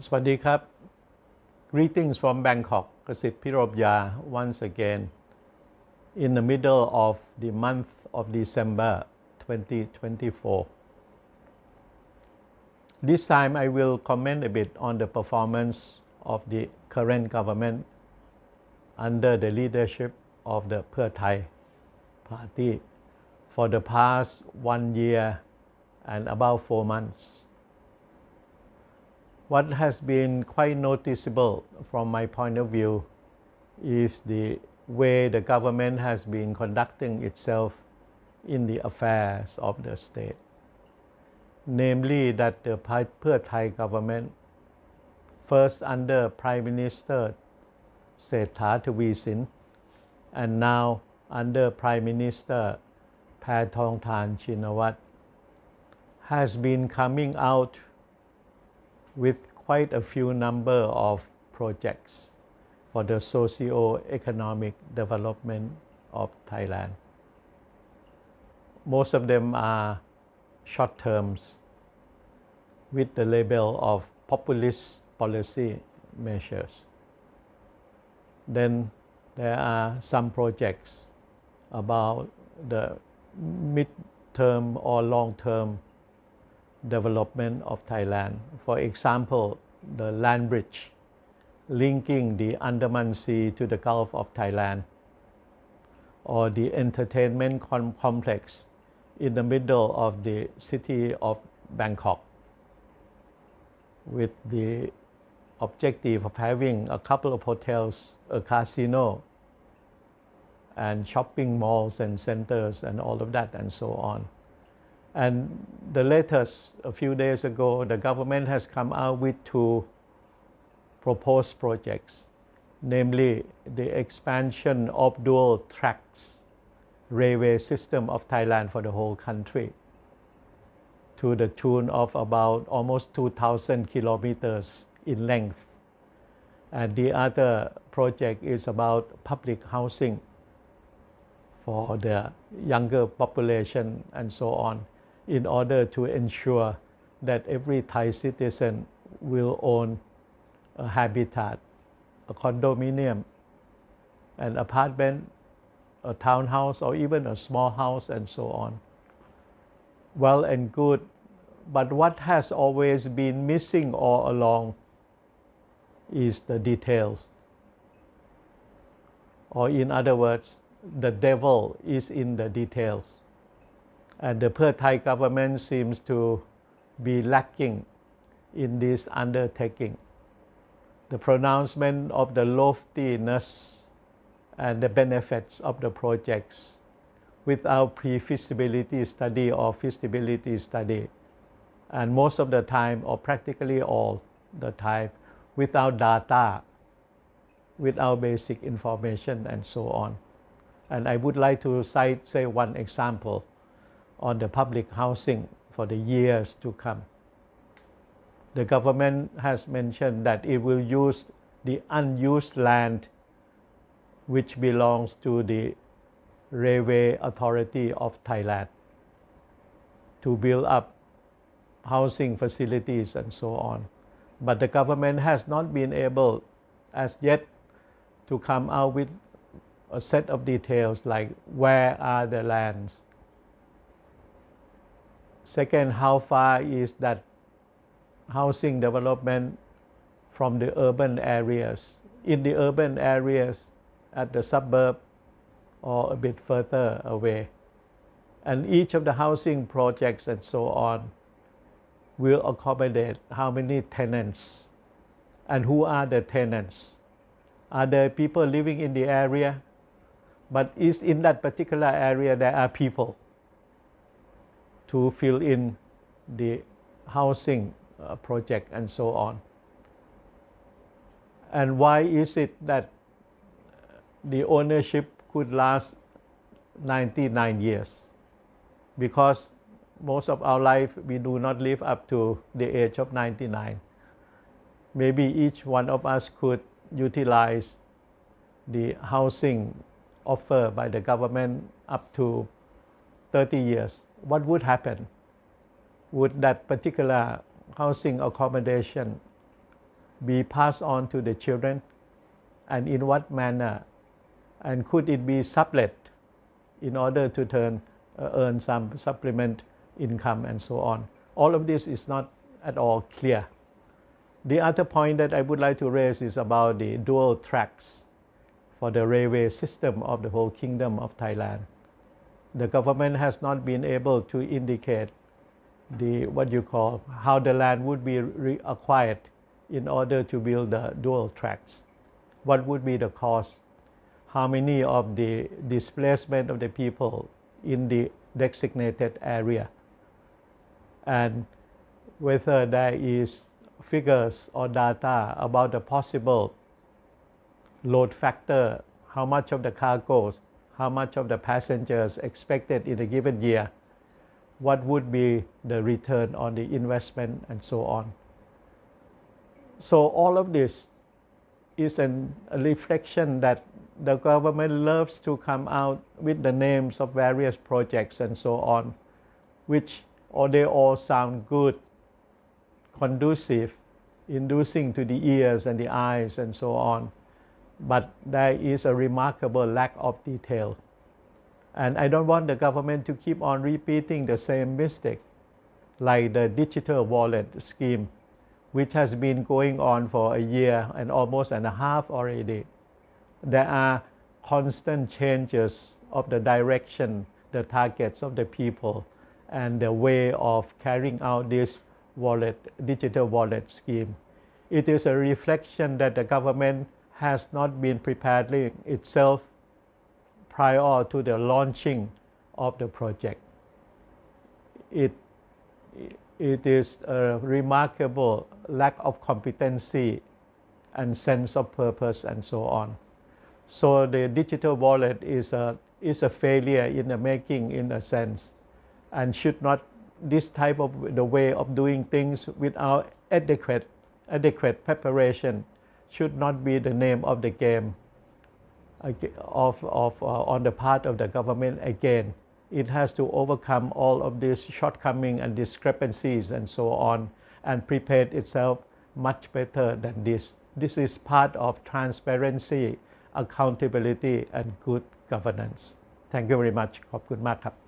สวัสดีครับ Greetings from Bangkok. Kasit Piromya once again in the middle of the month of December 2024. This time I will comment a bit on the performance of the current government under the leadership of the Pheu Thai party for the past 1 year and about 4 months. What has been quite noticeable from my point of view is the way the government has been conducting itself in the affairs of the state. Namely that the Pheu Thai government, first under Prime Minister Sethra Thavisin and now under Prime Minister Paetongtarn Shinawatra, has been coming out with quite a few number of projects for the socio-economic development of Thailand. Most of them are short terms with the label of populist policy measures. Then there are some projects about the mid-term or long-term development of Thailand. For example, the land bridge linking the Andaman Sea to the Gulf of Thailand, or the entertainment complex in the middle of the city of Bangkok, with the objective of having a couple of hotels, a casino, and shopping malls and centers and all of that and so on. And the latest, a few days ago, the government has come out with 2 proposed projects, namely the expansion of dual tracks railway system of Thailand for the whole country to the tune of about almost 2,000 kilometers in length. And the other project is about public housing for the younger population and so on, in order to ensure that every Thai citizen will own a habitat, a condominium, an apartment, a townhouse, or even a small house and so on. Well and good, but what has always been missing all along is the details. Or in other words, the devil is in the details. And the Pheu Thai government seems to be lacking in this undertaking. The pronouncement of the loftiness and the benefits of the projects without pre-feasibility study or feasibility study, and most of the time, or practically all the time, without data, without basic information and so on. And I would like to say one example on the public housing for the years to come. The government has mentioned that it will use the unused land which belongs to the Railway Authority of Thailand to build up housing facilities and so on. But the government has not been able as yet to come out with a set of details like where are the lands. Second, how far is that housing development from the urban areas, in the urban areas, at the suburb, or a bit further away. And each of the housing projects and so on will accommodate how many tenants, and who are the tenants. Are there people living in the area? But is in that particular area there are people to fill in the housing project and so on. And why is it that the ownership could last 99 years? Because most of our life we do not live up to the age of 99. Maybe each one of us could utilize the housing offered by the government up to 30 years. What would happen? Would that particular housing accommodation be passed on to the children, and in what manner, and could it be sublet in order to earn some supplement income and so on. All of this is not at all clear. The other point that I would like to raise is about the dual tracks for the railway system of the whole Kingdom of Thailand. The government has not been able to indicate how the land would be acquired in order to build the dual tracks. What would be the cost? How many of the displacement of the people in the designated area? And whether there is figures or data about the possible load factor, how much of the cargoes, how much of the passengers expected in a given year, what would be the return on the investment, and so on. So all of this is a reflection that the government loves to come out with the names of various projects and so on, which they all sound good, conducive, inducing to the ears and the eyes and so on. But there is a remarkable lack of detail. And I don't want the government to keep on repeating the same mistake, like the digital wallet scheme, which has been going on for a year and almost and a half already. There are constant changes of the direction, the targets of the people, and the way of carrying out this digital wallet scheme. It is a reflection that the government has not been preparing itself prior to the launching of the project. It is a remarkable lack of competency and sense of purpose and so on. So the digital wallet is a failure in the making, in a sense, and should not, this type of the way of doing things without adequate preparation should not be the name of the game on the part of the government again. It has to overcome all of these shortcomings and discrepancies and so on, and prepare itself much better than this. This is part of transparency, accountability, and good governance. Thank you very much. ขอบคุณมากครับ